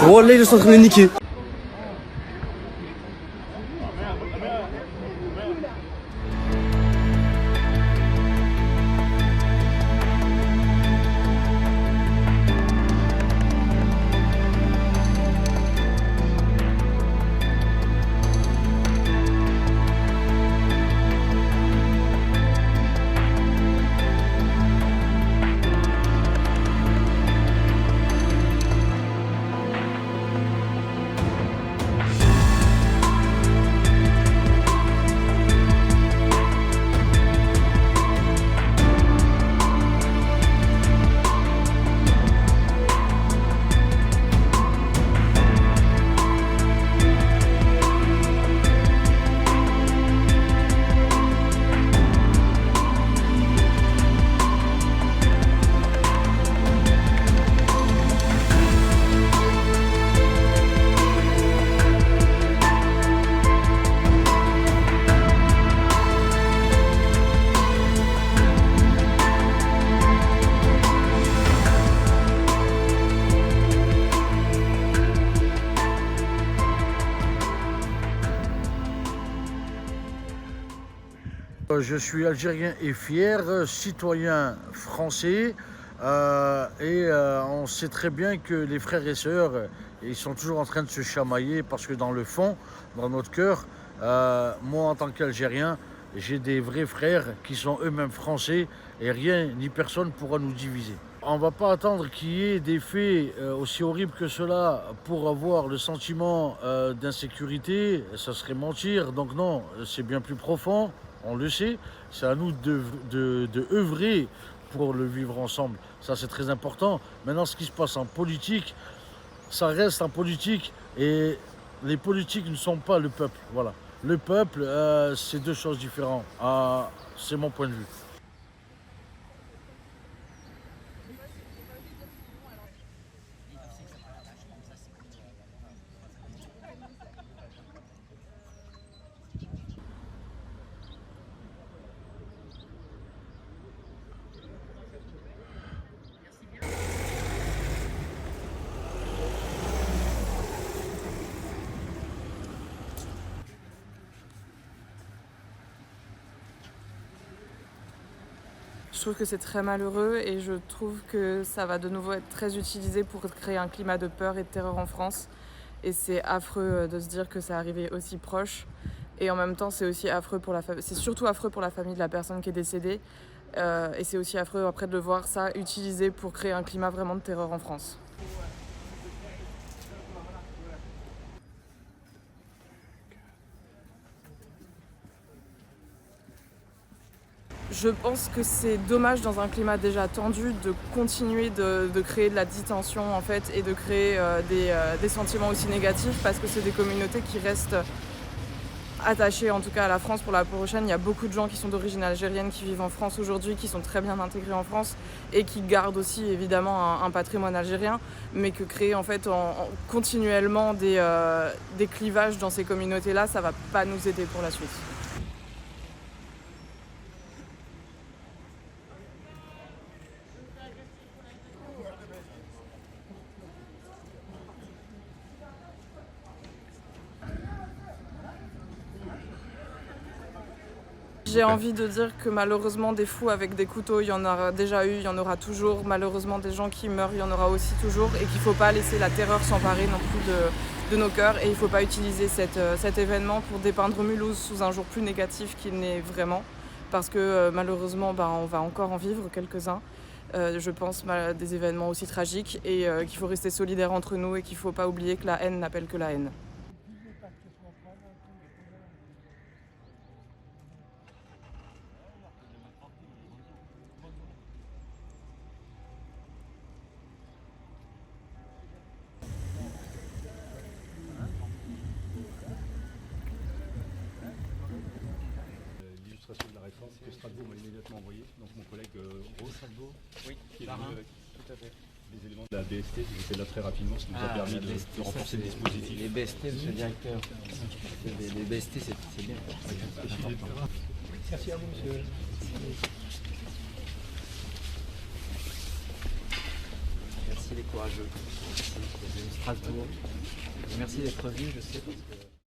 Oh là, ils sont en train de niquer. Je suis algérien et fier, citoyen français on sait très bien que les frères et sœurs, ils sont toujours en train de se chamailler parce que dans le fond, dans notre cœur, moi en tant qu'Algérien, j'ai des vrais frères qui sont eux-mêmes français et rien ni personne pourra nous diviser. On ne va pas attendre qu'il y ait des faits aussi horribles que cela pour avoir le sentiment d'insécurité, ça serait mentir. Donc non, c'est bien plus profond. On le sait, c'est à nous de œuvrer pour le vivre ensemble. Ça, c'est très important. Maintenant, ce qui se passe en politique, ça reste en politique et les politiques ne sont pas le peuple. Voilà. Le peuple, c'est deux choses différentes. C'est mon point de vue. Je trouve que c'est très malheureux et je trouve que ça va de nouveau être très utilisé pour créer un climat de peur et de terreur en France. Et c'est affreux de se dire que ça arrivait aussi proche. Et en même temps, c'est aussi affreux pour c'est surtout affreux pour la famille de la personne qui est décédée. Et c'est aussi affreux après de voir ça utilisé pour créer un climat vraiment de terreur en France. Je pense que c'est dommage dans un climat déjà tendu de continuer de créer de la détention en fait et de créer des sentiments aussi négatifs parce que c'est des communautés qui restent attachées en tout cas à la France pour la prochaine. Il y a beaucoup de gens qui sont d'origine algérienne qui vivent en France aujourd'hui, qui sont très bien intégrés en France et qui gardent aussi évidemment un patrimoine algérien, mais que créer en fait continuellement des clivages dans ces communautés-là, ça va pas nous aider pour la suite. J'ai envie de dire que malheureusement des fous avec des couteaux, il y en aura déjà eu, il y en aura toujours. Malheureusement des gens qui meurent, il y en aura aussi toujours. Et qu'il ne faut pas laisser la terreur s'emparer non plus de nos cœurs. Et il ne faut pas utiliser cet événement pour dépeindre Mulhouse sous un jour plus négatif qu'il n'est vraiment. Parce que malheureusement, on va encore en vivre quelques-uns. Je pense des événements aussi tragiques. Et qu'il faut rester solidaires entre nous et qu'il ne faut pas oublier que la haine n'appelle que la haine. De la réforme que Strasbourg m'a immédiatement envoyé, donc mon collègue Rose Strasbourg, oui, qui est venu tout à fait. Les éléments de la BST, j'étais là très rapidement, ce qui nous a permis de renforcer le dispositif. Les BST, monsieur le directeur, les BST c'est bien. Merci à vous, monsieur. Merci des courageux. Merci, de Strasbourg. Merci d'être venu, je sais, parce que